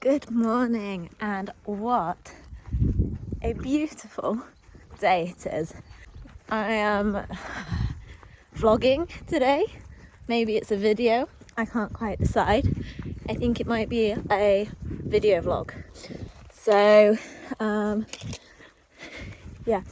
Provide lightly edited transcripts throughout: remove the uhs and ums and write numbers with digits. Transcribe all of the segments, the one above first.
Good morning, and what a beautiful day it is. I am vlogging today. Maybe it's a video, I can't quite decide. I think it might be a video vlog. So yeah,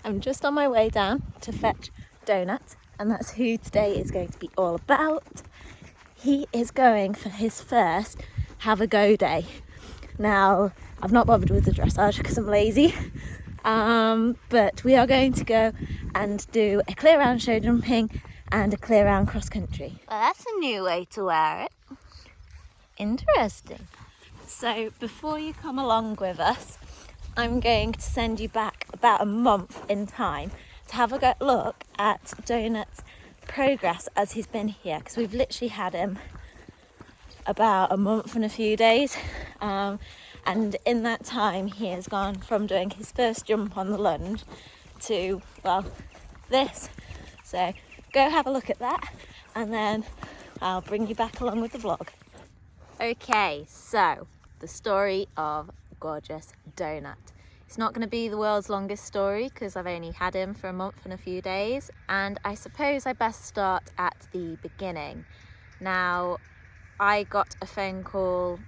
I'm just on my way down to fetch Donut, and that's who today is going to be all about. He is going for his first have a go day. Now, I've not bothered with the dressage because I'm lazy, but we are going to go and do a clear round show jumping and a clear round cross country. Well, that's a new way to wear it. Interesting. So before you come along with us, I'm going to send you back about a month in time to have a look at Donut's progress as he's been here, because we've literally had him about a month and a few days, and in that time he has gone from doing his first jump on the lunge to, well, this. So go have a look at that, and then I'll bring you back along with the vlog. Okay, so the story of gorgeous Donut. It's not going to be the world's longest story because I've only had him for a month and a few days, and I suppose I best start at the beginning. Now, I got a phone call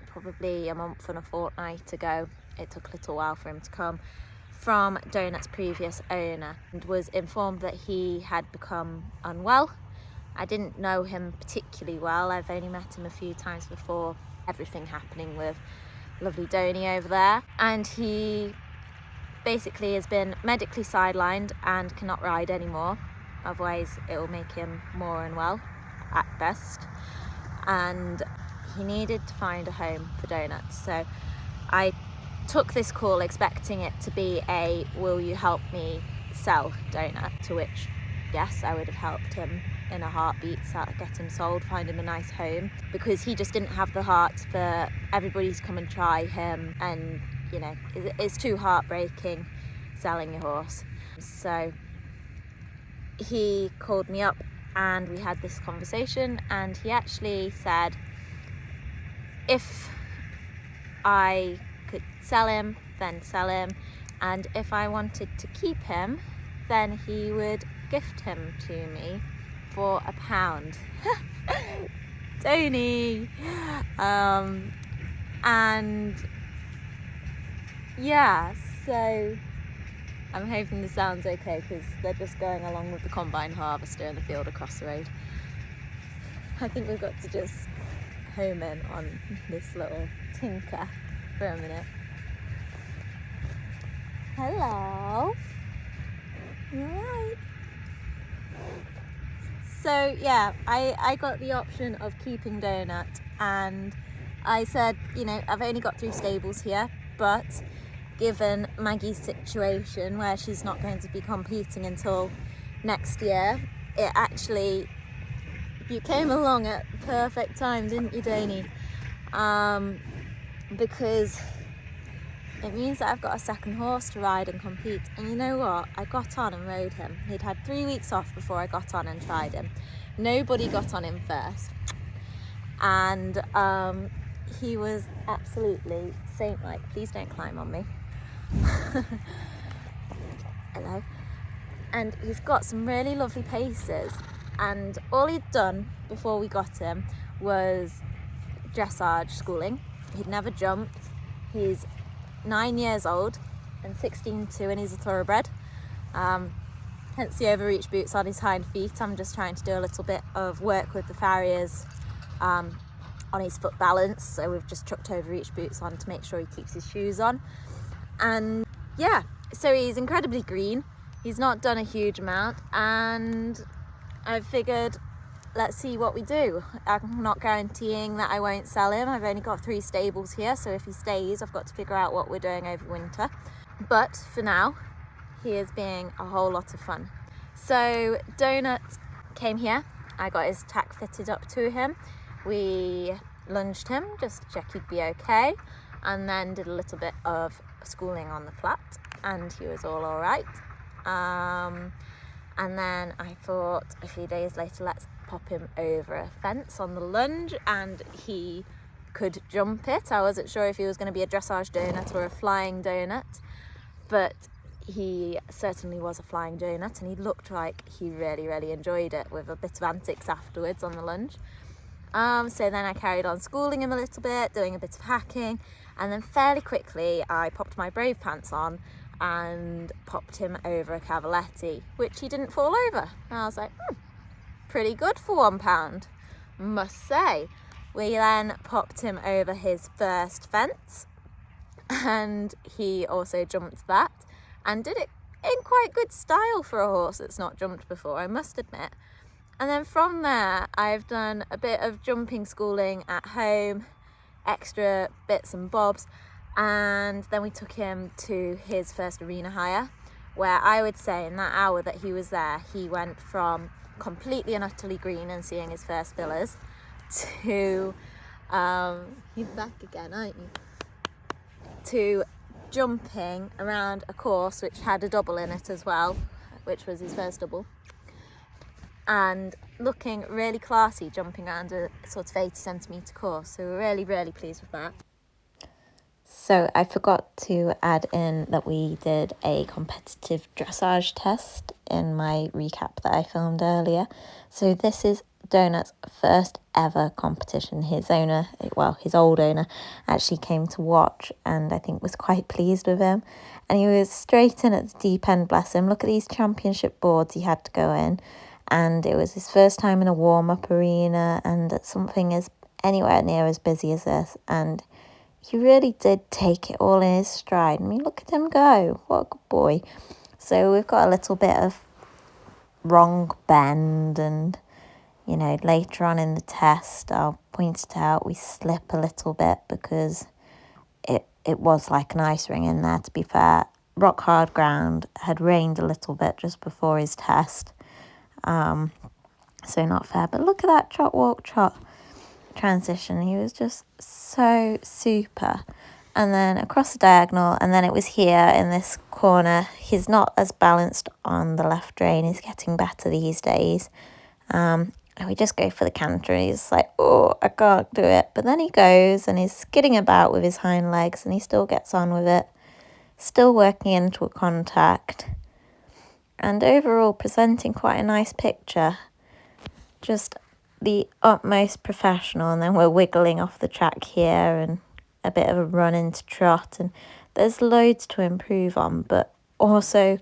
probably a month and a fortnight ago. It took a little while for him to come, from Donut's previous owner, and was informed that he had become unwell. I didn't know him particularly well. I've only met him a few times before everything happening with lovely Donny over there, and he basically has been medically sidelined and cannot ride anymore, otherwise it will make him more unwell at best, and he needed to find a home for Donut. So I took this call expecting it to be a will you help me sell Donut, to which yes, I would have helped him in a heartbeat, get him sold, find him a nice home, because he just didn't have the heart for everybody to come and try him, and you know, it's too heartbreaking selling your horse. So he called me up and we had this conversation, and he actually said if I could sell him, then sell him, and if I wanted to keep him, then he would gift him to me for £1. Tony! And yeah, so I'm hoping this sounds okay because they're just going along with the combine harvester in the field across the road. I think we've got to just home in on this little tinker for a minute. Hello? You alright? So yeah, I got the option of keeping Donut, and I said, you know, I've only got 3 stables here, but given Maggie's situation where she's not going to be competing until next year, it actually, you came along at perfect time, didn't you, Donny? Because it means that I've got a second horse to ride and compete. And you know what? I got on and rode him. He'd had 3 weeks off before I got on and tried him. Nobody got on him first. And he was absolutely saint-like. Please don't climb on me. Hello. And he's got some really lovely paces. And all he'd done before we got him was dressage schooling. He'd never jumped. He's 9 years old and 16 and he's a thoroughbred, hence the overreach boots on his hind feet. I'm just trying to do a little bit of work with the farriers on his foot balance, so we've just chucked overreach boots on to make sure he keeps his shoes on. And yeah, so he's incredibly green. He's not done a huge amount, and I figured let's see what we do. I'm not guaranteeing that I won't sell him. I've only got 3 stables here, so if he stays, I've got to figure out what we're doing over winter. But for now, he is being a whole lot of fun. So Donut came here. I got his tack fitted up to him. We lunged him just to check he'd be okay, and then did a little bit of schooling on the flat, and he was all right. And then I thought a few days later, let's pop him over a fence on the lunge, and he could jump it. I wasn't sure if he was going to be a dressage donut or a flying donut, but he certainly was a flying donut, and he looked like he really enjoyed it, with a bit of antics afterwards on the lunge. So then I carried on schooling him a little bit, doing a bit of hacking, and then fairly quickly I popped my brave pants on and popped him over a cavaletti, which he didn't fall over. And I was like, pretty good for £1, must say. We then popped him over his first fence, and he also jumped that and did it in quite good style for a horse that's not jumped before, I must admit. And then from there, I've done a bit of jumping schooling at home, extra bits and bobs, and then we took him to his first arena hire, where I would say in that hour that he was there, he went from completely and utterly green and seeing his first fillers to, you're back again, aren't you? To jumping around a course which had a double in it as well, which was his first double, and looking really classy jumping around a sort of 80 centimetre course. So we're really pleased with that. So I forgot to add in that we did a competitive dressage test in my recap that I filmed earlier. So this is Donut's first ever competition. His old owner actually came to watch and I think was quite pleased with him. And he was straight in at the deep end, bless him. Look at these championship boards he had to go in. And it was his first time in a warm-up arena and something as anywhere near as busy as this. And he really did take it all in his stride. I mean, look at him go. What a good boy. So we've got a little bit of wrong bend, and, you know, later on in the test, I'll point it out, we slip a little bit because it was like an ice ring in there, to be fair. Rock hard ground, had rained a little bit just before his test. So not fair. But look at that trot, walk, trot transition. He was just so super. And then across the diagonal, and then it was here in this corner. He's not as balanced on the left rein. He's getting better these days. And we just go for the canter, and he's like, oh, I can't do it. But then he goes and he's skidding about with his hind legs, and he still gets on with it, still working into a contact, and overall presenting quite a nice picture. Just the utmost professional. And then we're wiggling off the track here and a bit of a run into trot, and there's loads to improve on, but also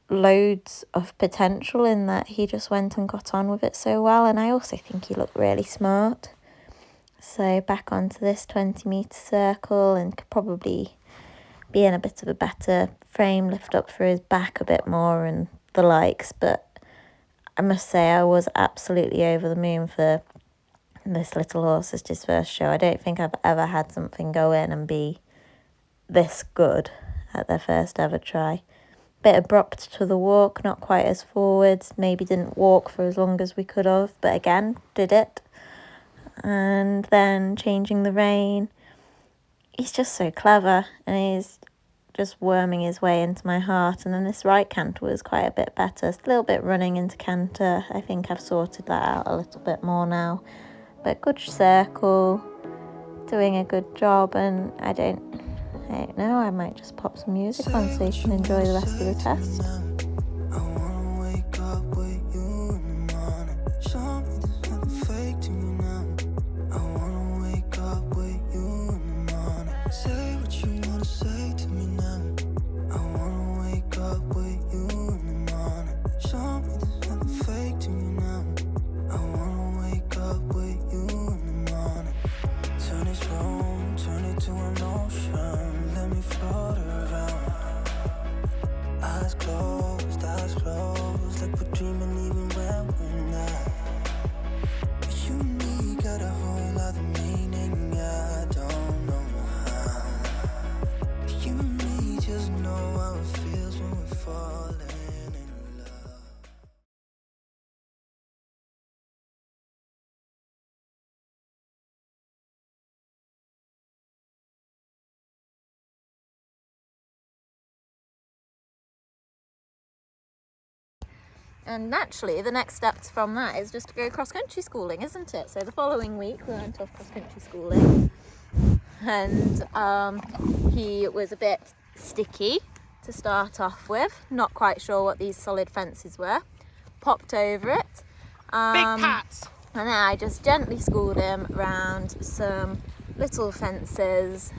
loads of potential in that he just went and got on with it so well. And I also think he looked really smart. So back onto this 20-metre circle, and could probably be in a bit of a better frame, lift up for his back a bit more and the likes. But I must say I was absolutely over the moon for this little horse as his first show. I don't think I've ever had something go in and be this good at their first ever try. Bit abrupt to the walk, not quite as forwards, maybe didn't walk for as long as we could have, but again, did it. And then changing the rein. He's just so clever, and he's just worming his way into my heart. And then this right canter was quite a bit better. It's a little bit running into canter. I think I've sorted that out a little bit more now. But good circle, doing a good job, and I don't know, I might just pop some music on so you can enjoy the rest of the test. And naturally, the next step from that is just to go cross-country schooling, isn't it? So the following week we went off cross-country schooling, and he was a bit sticky to start off with, not quite sure what these solid fences were, popped over it. Big pats! And then I just gently schooled him around some little fences,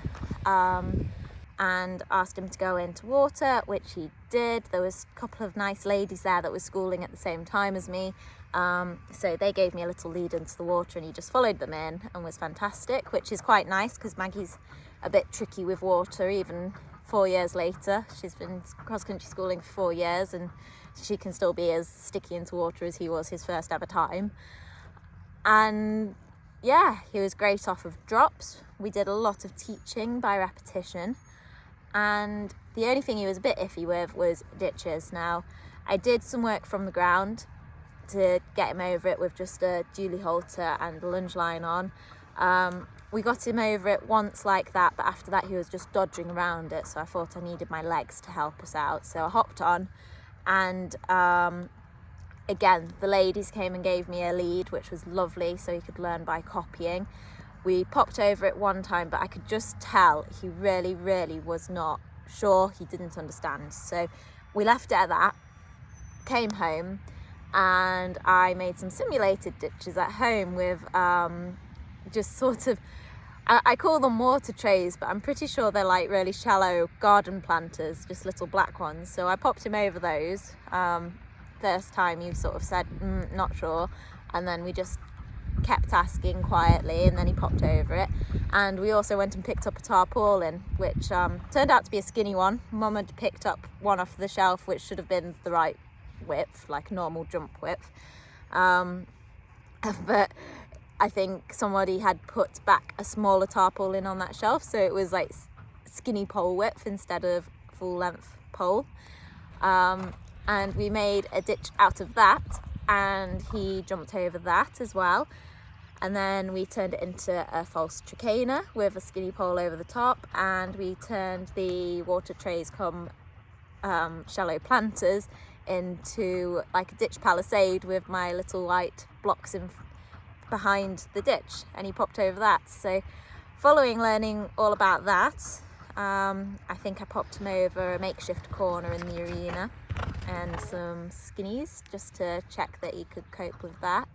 and asked him to go into water, which he did. There was a couple of nice ladies there that were schooling at the same time as me, so they gave me a little lead into the water, and he just followed them in and was fantastic, which is quite nice because Maggie's a bit tricky with water even 4 years later. She's been cross-country schooling for 4 years and she can still be as sticky into water as he was his first ever time. And yeah, he was great off of drops. We did a lot of teaching by repetition, and the only thing he was a bit iffy with was ditches. Now, I did some work from the ground to get him over it with just a dually halter and a lunge line on. We got him over it once like that, but after that he was just dodging around it, so I thought I needed my legs to help us out. So I hopped on, and again, the ladies came and gave me a lead, which was lovely, so he could learn by copying. We popped over it one time, but I could just tell he really, really was not sure. He didn't understand. So we left it at that, came home, and I made some simulated ditches at home with just sort of, I call them water trays, but I'm pretty sure they're like really shallow garden planters, just little black ones. So I popped him over those. First time he sort of said, not sure. And then we just kept asking quietly, and then he popped over it. And we also went and picked up a tarpaulin, which turned out to be a skinny one. Mum had picked up one off the shelf, which should have been the right width, like normal jump width. But I think somebody had put back a smaller tarpaulin on that shelf, so it was like skinny pole width instead of full length pole. And we made a ditch out of that, and he jumped over that as well. And then we turned it into a false trachena with a skinny pole over the top, and we turned the water trays come shallow planters into like a ditch palisade with my little white blocks in behind the ditch, and he popped over that. So following learning all about that, I think I popped him over a makeshift corner in the arena and some skinnies just to check that he could cope with that.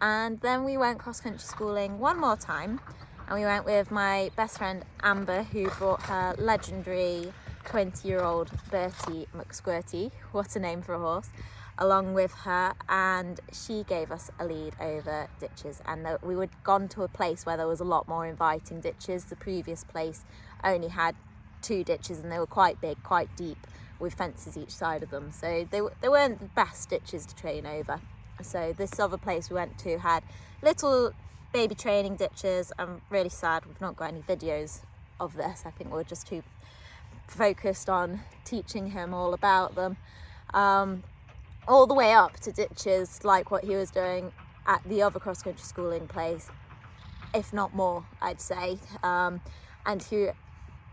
And then we went cross-country schooling one more time, and we went with my best friend Amber, who brought her legendary 20-year-old Bertie McSquirty, what a name for a horse, along with her, and she gave us a lead over ditches. And we had gone to a place where there was a lot more inviting ditches. The previous place only had 2 ditches, and they were quite big, quite deep, with fences each side of them, so they weren't the best ditches to train over. So this other place we went to had little baby training ditches. I'm really sad we've not got any videos of this. I think we're just too focused on teaching him all about them, all the way up to ditches like what he was doing at the other cross-country schooling place, if not more, I'd say, and who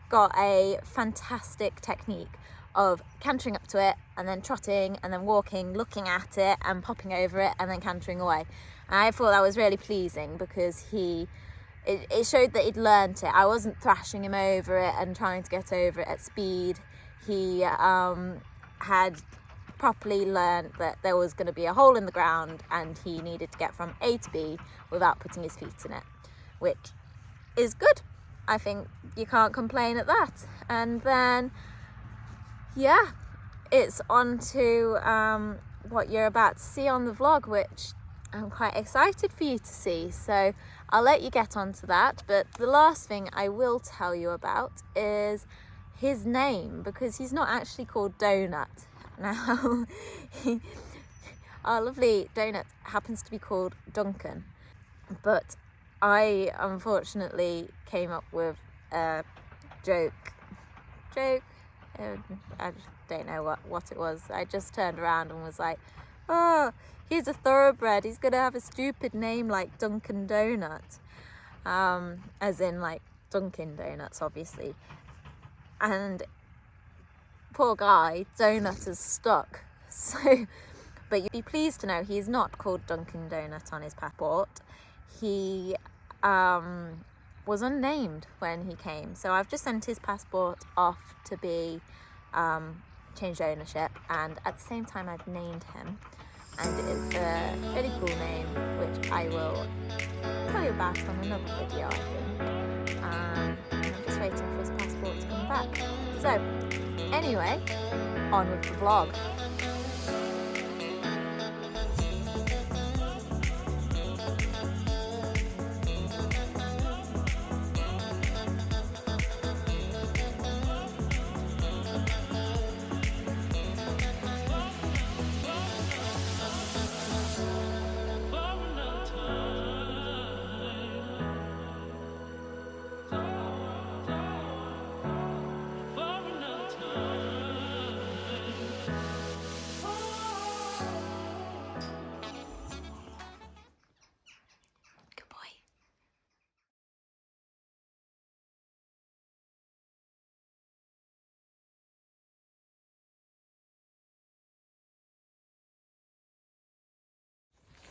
got a fantastic technique of cantering up to it and then trotting and then walking, looking at it and popping over it and then cantering away. And I thought that was really pleasing because it showed that he'd learnt it. I wasn't thrashing him over it and trying to get over it at speed. He had properly learnt that there was going to be a hole in the ground and he needed to get from A to B without putting his feet in it, which is good. I think you can't complain at that. And then yeah, it's on to what you're about to see on the vlog, which I'm quite excited for you to see. So I'll let you get on to that. But the last thing I will tell you about is his name, because he's not actually called Donut. Now, our lovely Donut happens to be called Duncan. But I unfortunately came up with a joke. I just don't know what it was. I just turned around and was like, oh, he's a thoroughbred. He's going to have a stupid name like Dunkin' Donut. As in like Dunkin' Donuts, obviously. And poor guy, Donut is stuck. So But you'd be pleased to know he's not called Duncan Donut on his passport. He was unnamed when he came, so I've just sent his passport off to be changed ownership, and at the same time I've named him, and it's a really cool name which I will tell you about on another video, I think. And I'm just waiting for his passport to come back. So anyway, on with the vlog.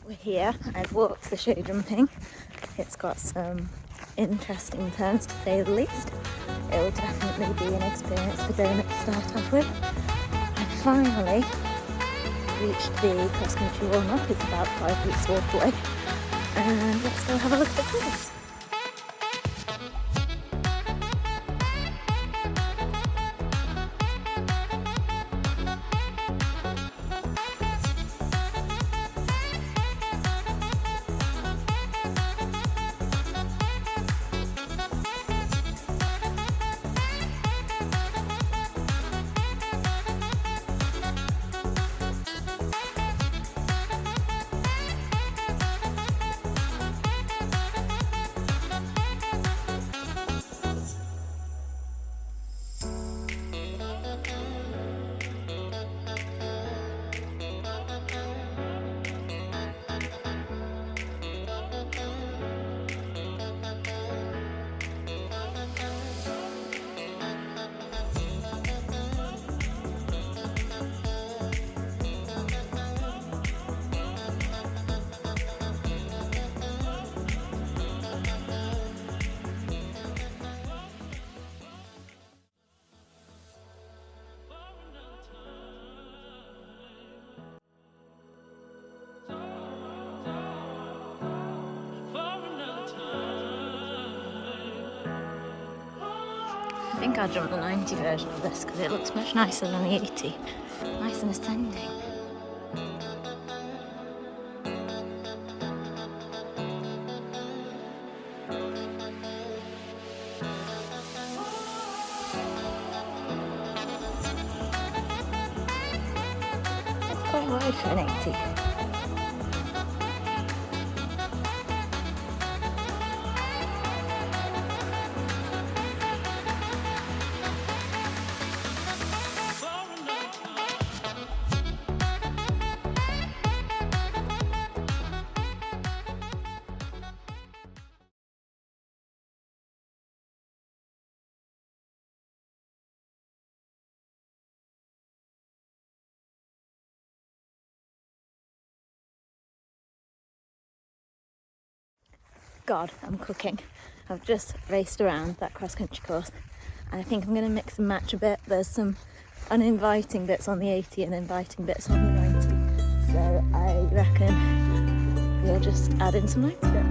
We're here. I've walked the show jumping. It's got some interesting turns, to say the least. It will definitely be an experience for Donut to start off with. I finally reached the cross-country warm-up. It's about 5 weeks walk away. And let's go have a look at the course. I think I'll jump the 90 version of this because it looks much nicer than the 80. Nice and ascending. It's quite wide for an 80. God, I'm cooking. I've just raced around that cross-country course and I think I'm going to mix and match a bit. There's some uninviting bits on the 80 and inviting bits on the 90. So I reckon we'll just add in some 90 bits.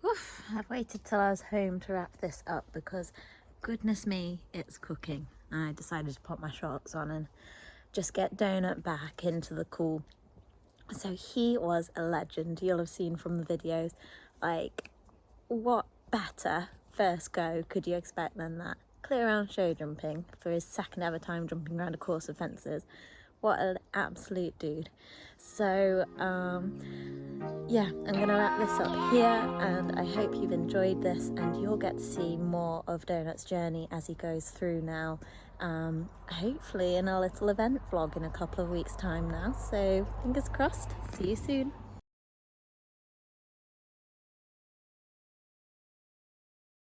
Woof, I've waited till I was home to wrap this up because goodness me, it's cooking. I decided to put my shorts on and just get Donut back into the cool. So he was a legend. You'll have seen from the videos, like, what better first go could you expect than that? Clear round show jumping for his second ever time jumping around a course of fences. What an absolute dude. So yeah, I'm gonna wrap this up here, and I hope you've enjoyed this, and you'll get to see more of Donut's journey as he goes through now, hopefully in a little event vlog in a couple of weeks time now. So fingers crossed, see you soon.